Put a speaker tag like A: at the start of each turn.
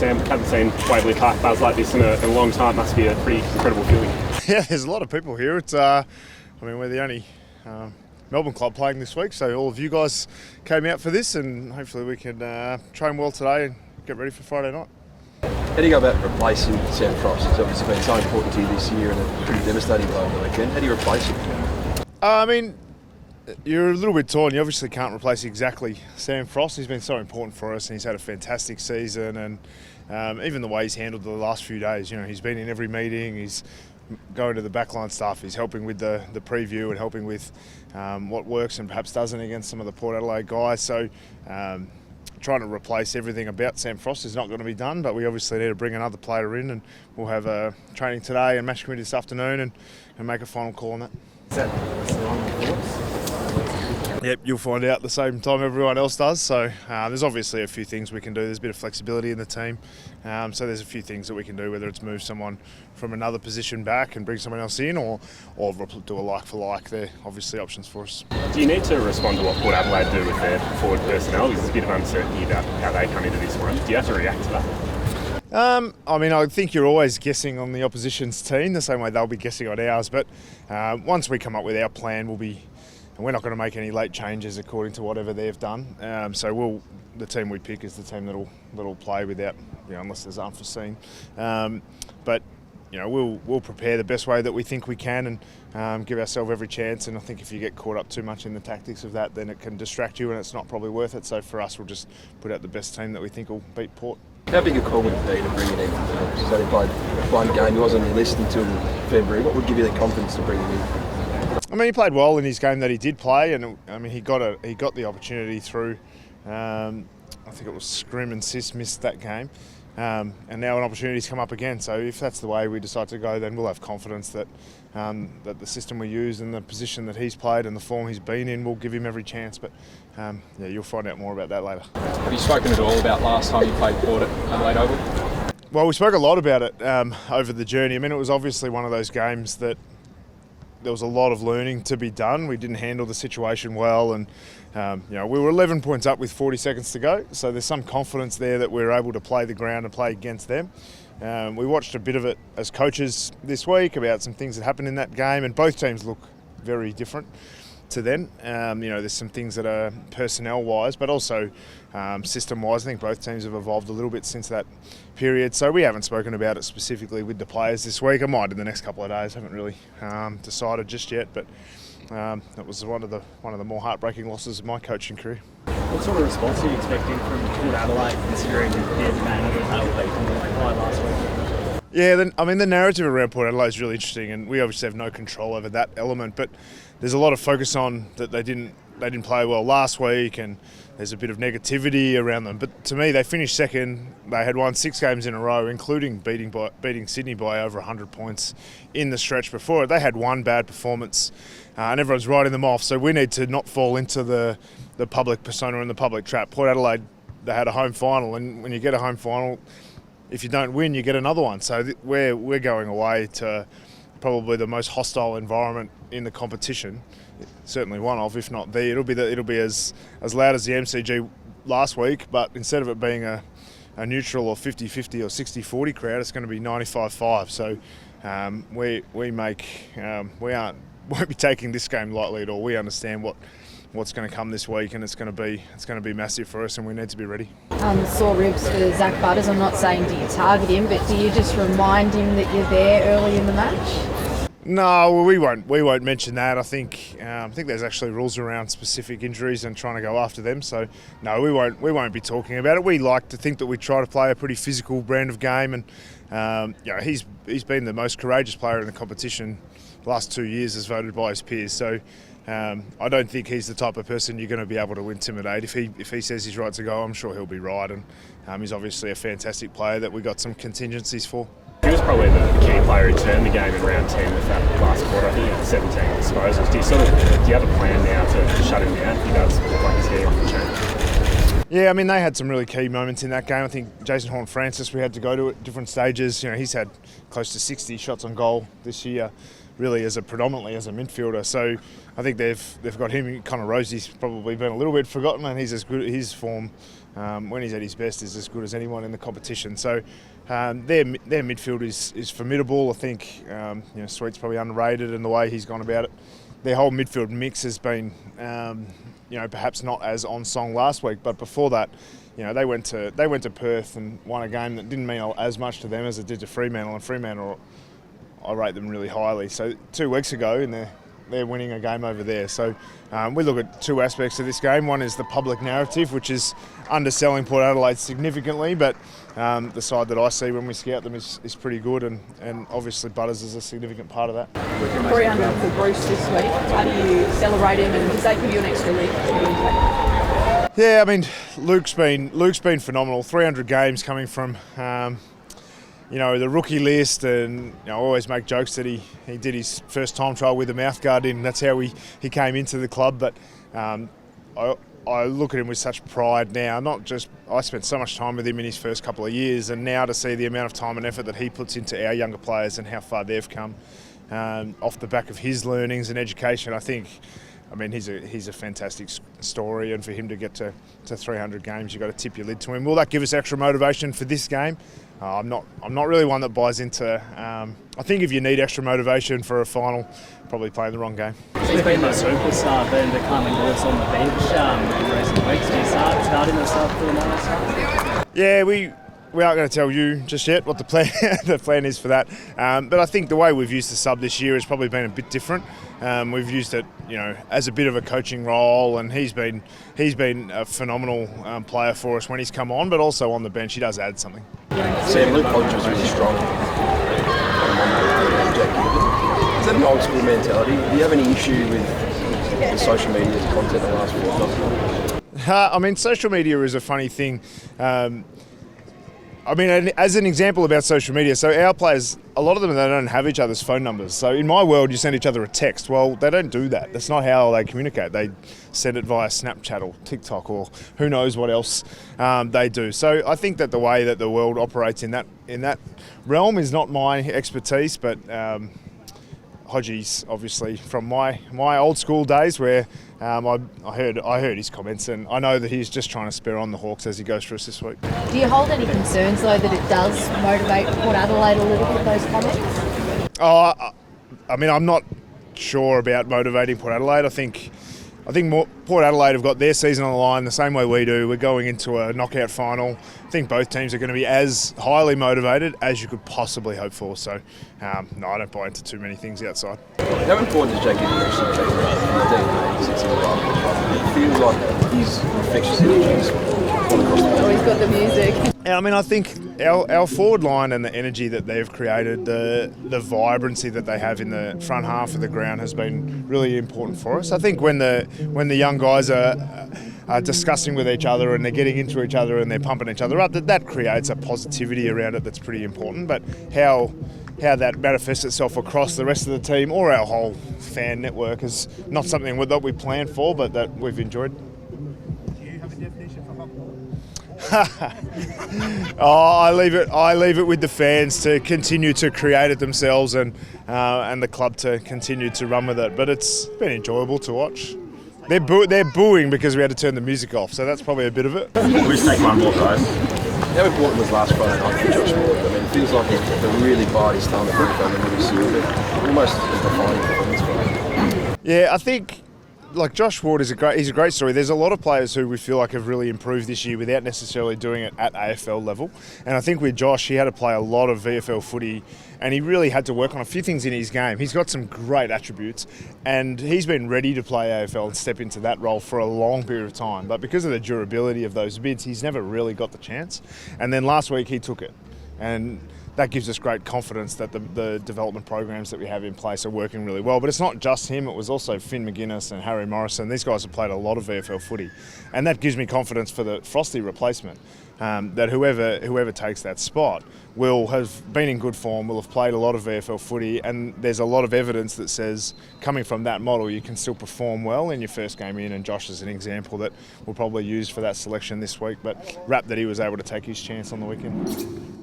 A: Sam. Haven't seen Waverley Park buzz like this in a long time. Must be a pretty incredible feeling.
B: Yeah, there's a lot of people here. We're the only Melbourne club playing this week, so all of you guys came out for this, and hopefully we can train well today and get ready for Friday night.
C: How do you go about replacing Sam Frost? He's obviously been so important to you this year and a pretty devastating blow on the weekend. How do you replace him?
B: You're a little bit torn. You obviously can't replace exactly Sam Frost. He's been so important for us, and he's had a fantastic season. And even the way he's handled the last few days, he's been in every meeting. He's going to the backline stuff. He's helping with the preview and helping with what works and perhaps doesn't against some of the Port Adelaide guys. So trying to replace everything about Sam Frost is not going to be done, but we obviously need to bring another player in, and we'll have a training today and match committee this afternoon and make a final call on that.
D: Is that the wrong thoughts?
B: Yep, you'll find out the same time everyone else does. So there's obviously a few things we can do. There's a bit of flexibility in the team. So there's a few things that we can do, whether it's move someone from another position back and bring someone else in, or do a like for like. They're obviously options for us.
A: Do you need to respond to what Port Adelaide do with their forward personnel? There's a bit of uncertainty about how they come into this one. Do you have to react to that?
B: I think you're always guessing on the opposition's team the same way they'll be guessing on ours. But once we come up with our plan, we're not going to make any late changes according to whatever they've done. The team we pick is the team that'll play without, unless there's unforeseen. But we'll prepare the best way that we think we can and give ourselves every chance. And I think if you get caught up too much in the tactics of that, then it can distract you, and it's not probably worth it. So for us, we'll just put out the best team that we think will beat Port.
C: How big a call would it be to bring him in? He's only played one game. He wasn't on the list until February. What would give you the confidence to bring him in?
B: He played well in his game that he did play, and he got the opportunity through. I think it was Scrim and Sis missed that game, and now an opportunity's come up again. So if that's the way we decide to go, then we'll have confidence that the system we use and the position that he's played and the form he's been in will give him every chance. But you'll find out more about that later.
E: Have you spoken at all about last time you played Port at Adelaide Oval?
B: Well, we spoke a lot about it over the journey. It was obviously one of those games that there was a lot of learning to be done. We didn't handle the situation well, and we were 11 points up with 40 seconds to go. So there's some confidence there that we're able to play the ground and play against them. We watched a bit of it as coaches this week about some things that happened in that game, and both teams look very different to then. There's some things that are personnel-wise, but also system-wise. I think both teams have evolved a little bit since that period. So we haven't spoken about it specifically with the players this week. I might in the next couple of days. Haven't really decided just yet, but that was one of the more heartbreaking losses of my coaching career.
D: What sort of response are you expecting from Port Adelaide, considering the manner of how they played last week?
B: Yeah, the narrative around Port Adelaide is really interesting, and we obviously have no control over that element. But there's a lot of focus on that they didn't play well last week, and there's a bit of negativity around them. But to me, they finished second. They had won 6 games in a row, including beating Sydney by over 100 points in the stretch before it. They had one bad performance, and everyone's writing them off. So we need to not fall into the public persona and the public trap. Port Adelaide, they had a home final, and when you get a home final, if you don't win, you get another one. So we're going away to probably the most hostile environment in the competition. Certainly one of, if not the. It'll be as loud as the MCG last week, but instead of it being a neutral or 50-50 or 60-40 crowd, it's going to be 95-5. So we won't be taking this game lightly at all. We understand what's going to come this week, and it's going to be massive for us, and we need to be ready.
F: Sore ribs for Zach Butters. I'm not saying do you target him, but do you just remind him that you're there early in the match?
B: No, we won't mention that. I think there's actually rules around specific injuries and trying to go after them. So no, we won't be talking about it. We like to think that we try to play a pretty physical brand of game, and he's been the most courageous player in the competition the last 2 years, as voted by his peers. So I don't think he's the type of person you're going to be able to intimidate. If he says he's right to go, I'm sure he'll be right, and he's obviously a fantastic player that we got some contingencies for.
A: He was probably the key player who turned the game in round 10 with that last quarter. I think he had 17 disposals. Do you have a plan now to shut him down? He does look like he's getting off the chain.
B: Yeah, they had some really key moments in that game. I think Jason Horne-Francis we had to go to at different stages. He's had close to 60 shots on goal this year, really predominantly as a midfielder. So I think they've got him. Connor Rosie's probably been a little bit forgotten, and he's as good. His form when he's at his best, is as good as anyone in the competition. So their midfield is formidable. I think Sweet's probably underrated in the way he's gone about it. Their whole midfield mix has been, perhaps not as on song last week, but before that, they went to Perth and won a game that didn't mean as much to them as it did to Fremantle, and Fremantle, I rate them really highly. So 2 weeks ago, and they're winning a game over there. So we look at two aspects of this game. One is the public narrative, which is underselling Port Adelaide significantly, but the side that I see when we scout them is pretty good, and obviously Butters is a significant part of that.
F: 300 for Bruce this week. How do you celebrate him, and does that give you an extra leap?
B: Yeah, I mean, Luke's been phenomenal. 300 games coming from the rookie list, and I always make jokes that he did his first time trial with a mouthguard in. That's how he came into the club. But I look at him with such pride now. I spent so much time with him in his first couple of years, and now to see the amount of time and effort that he puts into our younger players and how far they've come off the back of his learnings and education, I mean, he's a fantastic story, and for him to get to 300 games, you've got to tip your lid to him. Will that give us extra motivation for this game? I'm not really one that buys into. I think if you need extra motivation for a final, probably playing the wrong game.
D: He's been the superstar, been becoming worse on the bench in recent weeks. Do you starting to start feeling that?
B: Yeah, we aren't going to tell you just yet what the plan is for that. But I think the way we've used the sub this year has probably been a bit different. We've used it, as a bit of a coaching role, and he's been a phenomenal player for us when he's come on, but also on the bench he does add something.
C: Sam, Luke Hodge was really strong. Is that an old school mentality? Do you have any issue with the social media content the last week?
B: I mean, social media is a funny thing. As an example about social media, so our players, a lot of them, they don't have each other's phone numbers. So in my world, you send each other a text. Well, they don't do that. That's not how they communicate. They send it via Snapchat or TikTok or who knows what else they do. So I think that the way that the world operates in that realm is not my expertise, but Hodgie's obviously from my old school days where I heard his comments, and I know that he's just trying to spur on the Hawks as he goes for us this week.
F: Do you hold any concerns though that it does motivate Port Adelaide a little bit, those comments?
B: I'm not sure about motivating Port Adelaide. I think Port Adelaide have got their season on the line the same way we do. We're going into a knockout final. I think both teams are going to be as highly motivated as you could possibly hope for. So, no, I don't buy into too many things outside.
C: How important is Jake actually in the DNA he sits in the club? It feels like he's infectious energies all across the
F: Oh, he's got the music.
B: Yeah, I think our forward line and the energy that they've created, the vibrancy that they have in the front half of the ground has been really important for us. I think when the young guys are discussing with each other and they're getting into each other and they're pumping each other up, that creates a positivity around it that's pretty important. But how that manifests itself across the rest of the team or our whole fan network is not something that we planned for, but that we've enjoyed.
G: Do you have a definition for Hawthorn?
B: I leave it with the fans to continue to create it themselves and the club to continue to run with it. But it's been enjoyable to watch. They're booing because we had to turn the music off, so that's probably a bit of it.
G: We'll just take one more, guys.
C: How important was last Friday night for Josh Ward? I mean, it feels like he really bided his time at Brisbane and really sealed it. Almost a defining performance for him.
B: Yeah, I think Josh Ward is he's a great story. There's a lot of players who we feel like have really improved this year without necessarily doing it at AFL level. And I think with Josh, he had to play a lot of VFL footy, and he really had to work on a few things in his game. He's got some great attributes, and he's been ready to play AFL and step into that role for a long period of time. But because of the durability of those bids, he's never really got the chance. And then last week he took it. And that gives us great confidence that the development programs that we have in place are working really well. But it's not just him, it was also Finn McGuinness and Harry Morrison. These guys have played a lot of VFL footy. And that gives me confidence for the Frosty replacement, that whoever takes that spot will have been in good form, will have played a lot of VFL footy, and there's a lot of evidence that says coming from that model you can still perform well in your first game in, and Josh is an example that we'll probably use for that selection this week, but wrap that he was able to take his chance on the weekend.